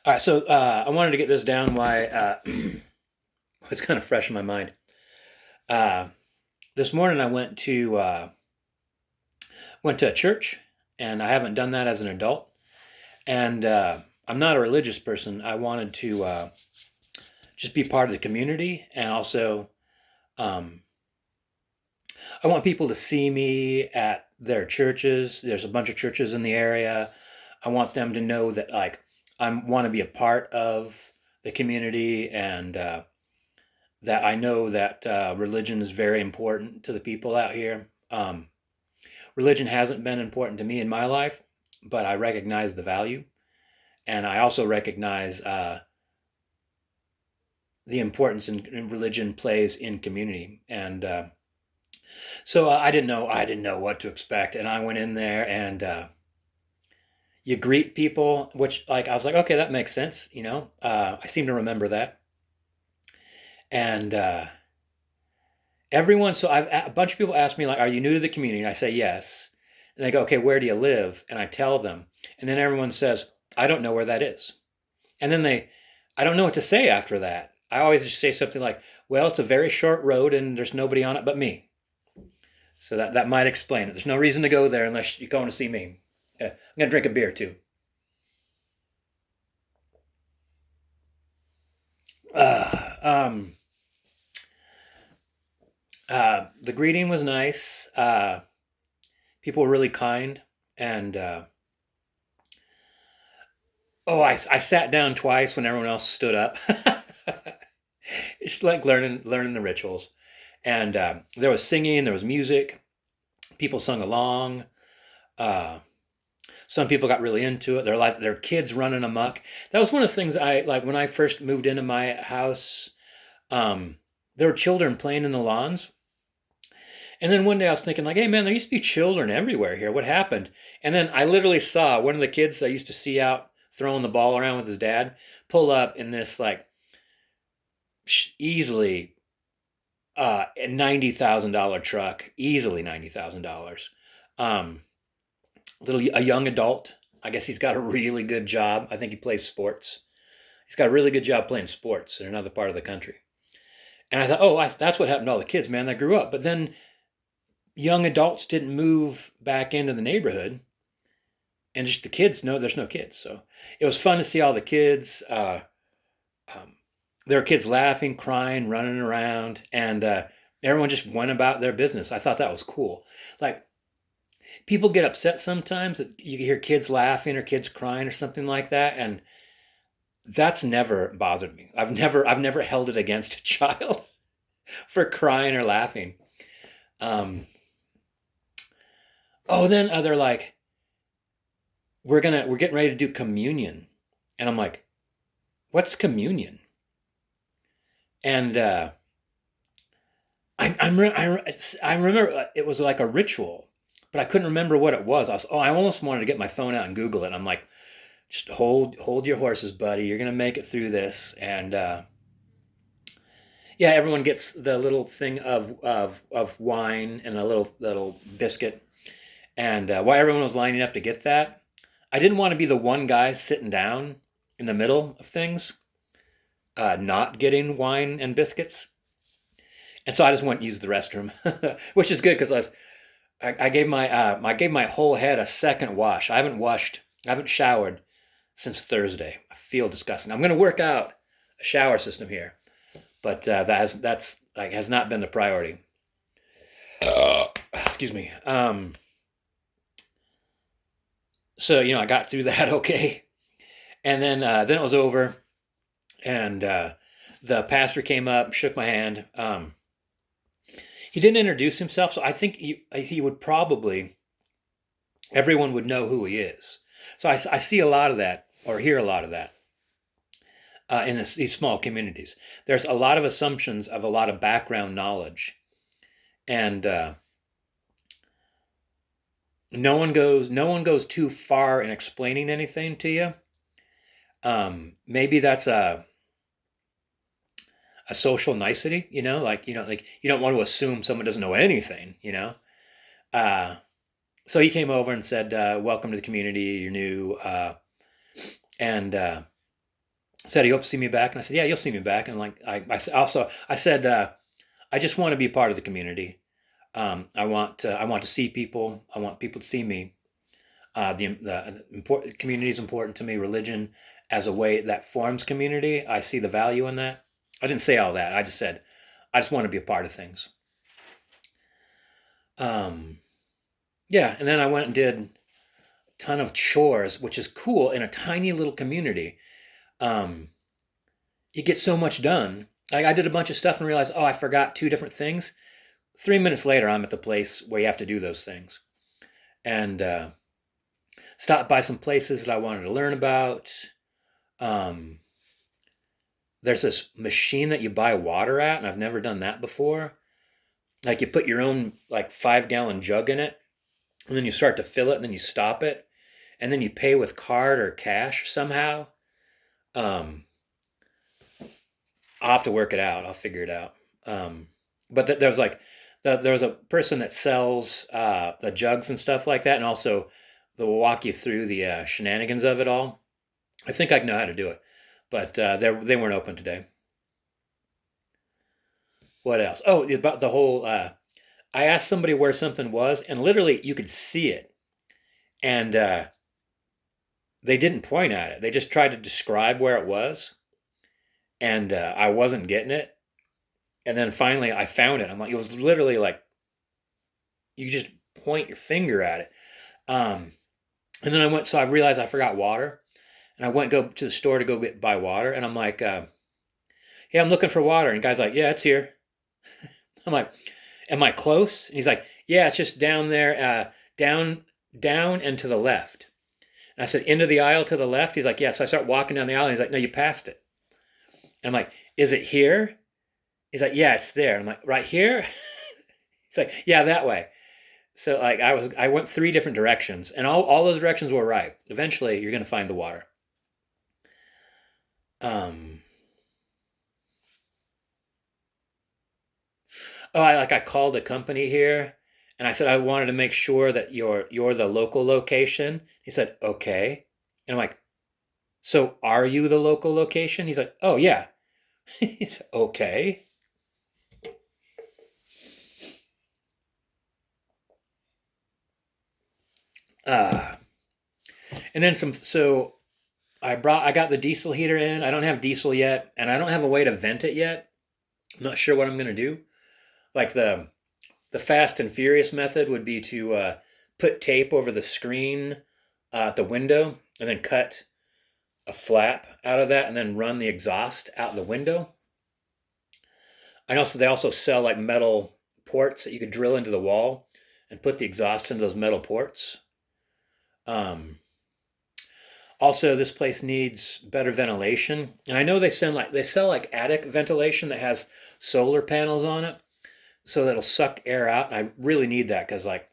All right, so I wanted to get this down. Why it's kind of fresh in my mind. Uh, this morning I went to a church, and I haven't done that as an adult. And I'm not a religious person. I wanted to just be part of the community, and also um, I want people to see me at their churches. There's a bunch of churches in the area. I want them to know that I want to be a part of the community and that I know that religion is very important to the people out here. Religion hasn't been important to me in my life, but I recognize the value, and I also recognize the importance in religion plays in community. And so I didn't know what to expect, and I went in there and you greet people, which like I was like, okay, that makes sense. I seem to remember that, and everyone. So a bunch of people ask me like, "Are you new to the community?" And I say yes, and they go, "Okay, where do you live?" And I tell them, and then everyone says, "I don't know where that is." And then I don't know what to say after that. I always just say something like, "Well, it's a very short road, and there's nobody on it but me." So that might explain it. There's no reason to go there unless you're going to see me. I'm gonna drink a beer too. Uh, um, the greeting was nice. People were really kind, and I sat down twice when everyone else stood up. It's like learning the rituals, and there was singing, there was music. People sung along. Uh, some people got really into it. Their kids running amok. That was one of the things I like when I first moved into my house. Um, there were children playing in the lawns, and then one day I was thinking like, "Hey man, there used to be children everywhere here. What happened?" And then I literally saw one of the kids I used to see out throwing the ball around with his dad pull up in this like easily a $90,000 truck, easily $90,000. Um, a young adult. I guess he's got a really good job. I think he plays sports. He's got a really good job playing sports in another part of the country. And I thought, oh, that's what happened to all the kids, man, that grew up. But then young adults didn't move back into the neighborhood, and just the kids. No, there's no kids. So it was fun to see all the kids. Um, there were kids laughing, crying, running around, and everyone just went about their business. I thought that was cool. Like people get upset sometimes that you hear kids laughing or kids crying or something like that, and that's never bothered me. I've never held it against a child for crying or laughing. Um, then they're like, we're getting ready to do communion, and I'm like, what's communion? And I remember it was like a ritual, but I couldn't remember what it was. I almost wanted to get my phone out and Google it. And I'm like, just hold your horses, buddy. You're gonna make it through this. And yeah, everyone gets the little thing of wine and a little biscuit. And while everyone was lining up to get that, I didn't want to be the one guy sitting down in the middle of things, not getting wine and biscuits. And so I just went and used the restroom, which is good because I gave my whole head a second wash. I haven't showered since Thursday. I feel disgusting. I'm going to work out a shower system here, but that's like has not been the priority. Excuse me. So I got through that okay, and then it was over, and the pastor came up, shook my hand. He didn't introduce himself, so I think he would probably everyone would know who he is. So I see a lot of that or hear a lot of that in these small communities. There's a lot of assumptions of a lot of background knowledge, and no one goes too far in explaining anything to you. Maybe that's a social nicety, like you don't want to assume someone doesn't know anything. Uh, so he came over and said, "Welcome to the community. You're new," and Said he hopes to see me back, and I said, yeah, you'll see me back. And like also I said, I just want to be a part of the community. I want to see people. I want people to see me. The important community is important to me. Religion as a way that forms community. I see the value in that. I didn't say all that. I just said I just want to be a part of things. Um, yeah, and then I went and did a ton of chores, which is cool in a tiny little community. Um, you get so much done. I did a bunch of stuff and realized, oh, I forgot two different things. 3 minutes later, I'm at the place where you have to do those things, and stopped by some places that I wanted to learn about. Um, there's this machine that you buy water at, and I've never done that before. Like you put your own like 5 gallon jug in it, and then you start to fill it, and then you stop it, and then you pay with card or cash somehow. Um, I'll have to work it out. I'll figure it out. But there was like there was a person that sells the jugs and stuff like that, and also they'll walk you through the shenanigans of it all. I think I know how to do it, but they weren't open today. What else? Oh, about the whole. I asked somebody where something was, and literally you could see it, and they didn't point at it. They just tried to describe where it was, and I wasn't getting it. And then finally, I found it. I'm like, it was literally like you just point your finger at it. Um, and then I went, so I realized I forgot water, and I went go to the store to go buy water, and I'm like, yeah, I'm looking for water, and the guy's like, yeah, it's here. I'm like, am I close? And he's like, yeah, it's just down there, down and to the left. And I said, into the aisle to the left. He's like, yeah. So I start walking down the aisle, and he's like, no, you passed it. And I'm like, is it here? He's like, yeah, it's there. And I'm like, right here? He's like, yeah, that way. So like I went 3 different directions, and all those directions were right. Eventually, you're gonna find the water. Um, oh, I called a company here, and I said I wanted to make sure that you're the local location. He said okay, and I'm like, so are you the local location? He's like, oh yeah. He said okay. Uh, and then some. So I got the diesel heater in. I don't have diesel yet, and I don't have a way to vent it yet. I'm not sure what I'm gonna do. Like the fast and furious method would be to put tape over the screen at the window, and then cut a flap out of that, and then run the exhaust out the window. And also they also sell like metal ports that you could drill into the wall and put the exhaust into those metal ports. Um, Also, this place needs better ventilation, and I know they sell like attic ventilation that has solar panels on it, so that'll suck air out. And I really need that because last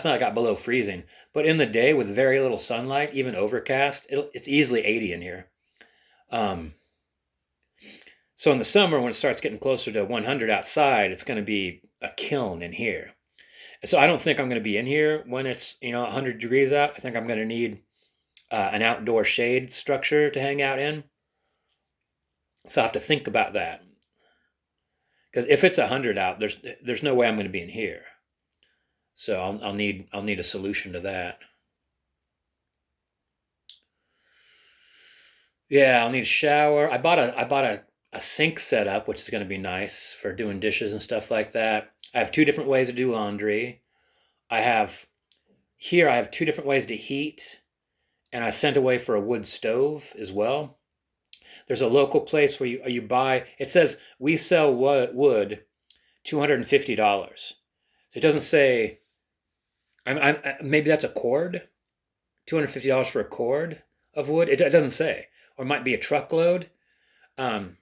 night I got below freezing, but in the day with very little sunlight, even overcast, it's easily 80 in here. Um, so in the summer, when it starts getting closer to 100 outside, it's going to be a kiln in here. So I don't think I'm going to be in here when it's 100 degrees out. I think I'm going to need an outdoor shade structure to hang out in. So I have to think about that because if it's 100 out, there's no way I'm going to be in here. So I'll need a solution to that. Yeah, I'll need a shower. I bought a sink setup, which is going to be nice for doing dishes and stuff like that. I have 2 different ways to do laundry. I have I have 2 different ways to heat, and I sent away for a wood stove as well. There's a local place where you buy. It says we sell wood $250. So it doesn't say. Maybe that's a cord. $250 for a cord of wood. It doesn't say, or it might be a truckload. Um,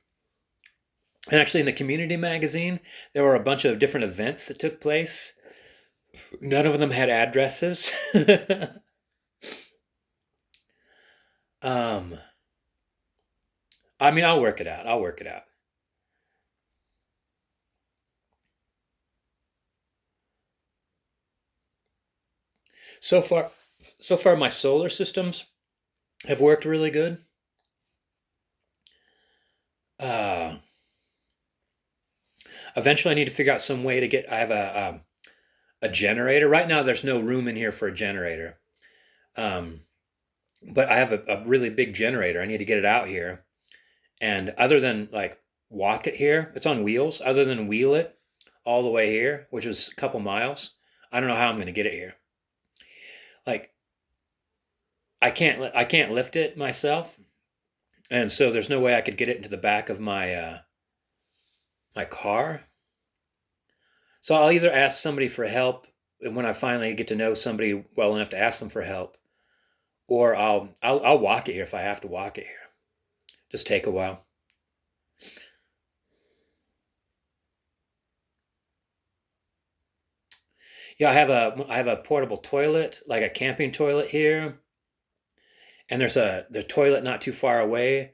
and actually, in the community magazine, there were a bunch of different events that took place. None of them had addresses. um, I'll work it out. I'll work it out. So far, so far, my solar systems. have worked really good. Uh, Eventually, I need to figure out some way to get. I have a generator right now. There's no room in here for a generator, um, but I have a really big generator. I need to get it out here, and other than like walk it here, it's on wheels. Other than wheel it all the way here, which is a couple miles, I don't know how I'm going to get it here. Like I can't lift it myself, and so there's no way I could get it into the back of my car. So I'll either ask somebody for help when I finally get to know somebody well enough to ask them for help, or I'll walk it here if I have to walk it here. Just take a while. Yeah, I have a portable toilet, like a camping toilet here, and there's a the toilet not too far away,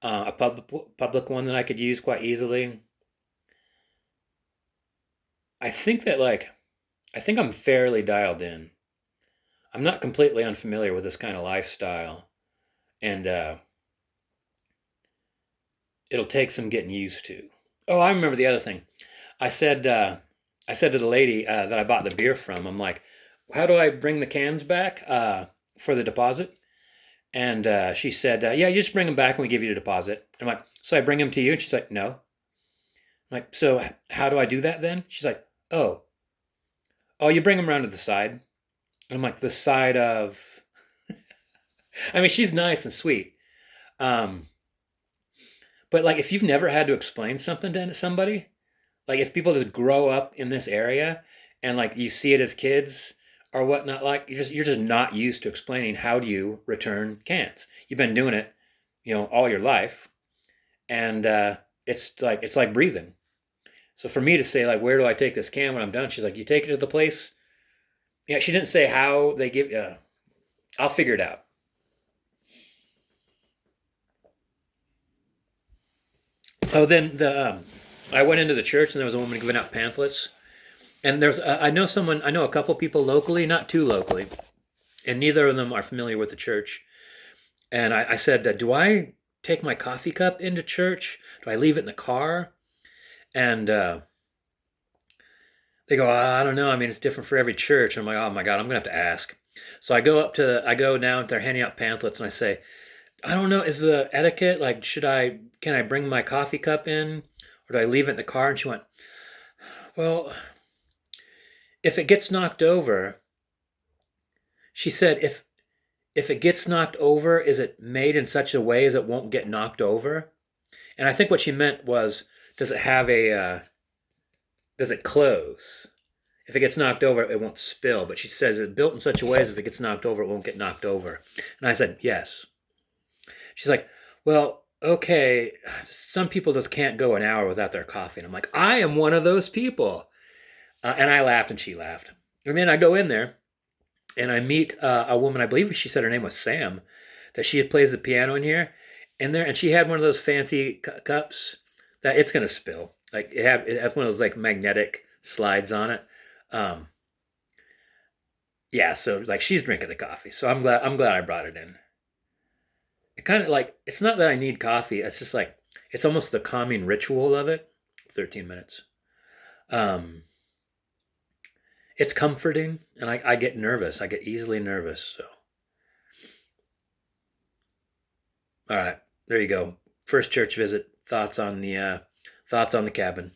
a public one that I could use quite easily. I think that like I think I'm fairly dialed in. I'm not completely unfamiliar with this kind of lifestyle, and it'll take some getting used to. Oh, I remember the other thing. I said I said to the lady that I bought the beer from, I'm like, how do I bring the cans back for the deposit? And she said, yeah, you just bring them back and we give you the deposit. I'm like, so I bring them to you? And she's like, no. I'm like, so how do I do that then? She's like, oh, oh, you bring them around to the side. And I'm like, the side of. I mean, she's nice and sweet. Um, but like, if you've never had to explain something to somebody, like if people just grow up in this area and like you see it as kids or whatnot, like you're just not used to explaining how do you return cans. You've been doing it, all your life, and it's like breathing. So for me to say like, where do I take this can when I'm done? She's like, you take it to the place. Yeah, she didn't say how they give. I'll figure it out. Oh, then I went into the church and there was a woman giving out pamphlets. And I know a couple people locally, not too locally, and neither of them are familiar with the church. And I said, do I take my coffee cup into church? Do I leave it in the car? And they go, I don't know. I mean, it's different for every church. And I'm like, oh my God, I'm going to have to ask. So I go down, they're handing out pamphlets, and I say, I don't know, is the etiquette like, can I bring my coffee cup in or do I leave it in the car? And she went, well, if it gets knocked over, she said, if it gets knocked over, is it made in such a way as it won't get knocked over? And I think what she meant was, does it have does it close? If it gets knocked over, it won't spill. But she says it's built in such a way as if it gets knocked over, it won't get knocked over. And I said, yes. She's like, well, okay, some people just can't go an hour without their coffee. And I'm like, I am one of those people. And I laughed and she laughed. And then I go in there and I meet a woman, I believe she said her name was Sam, that she plays the piano in here. And she had one of those fancy cups that it's gonna spill. Like it has one of those like magnetic slides on it. Um, yeah, so like she's drinking the coffee. So I'm glad I brought it in. It kind of like it's not that I need coffee. It's just like it's almost the calming ritual of it. 13 minutes. Um, it's comforting, and I get nervous. I get easily nervous. So all right, there you go. First church visit. Thoughts on the cabin.